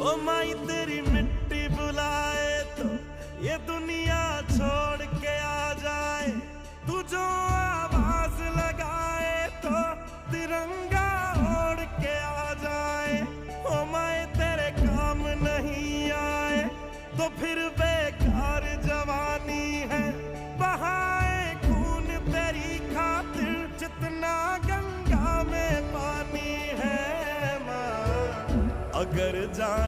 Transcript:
ओ माई तेरी मिट्टी बुलाए तो ये दुनिया छोड़ के आ जाए। तू जो आवाज लगाए तो तिरंगा ओढ़ के आ जाए। ओ माई तेरे काम नहीं आए तो फिर बेकार जवानी है। बहाए खून तेरी खातिर जितना गंगा में पानी है। माँ अगर जान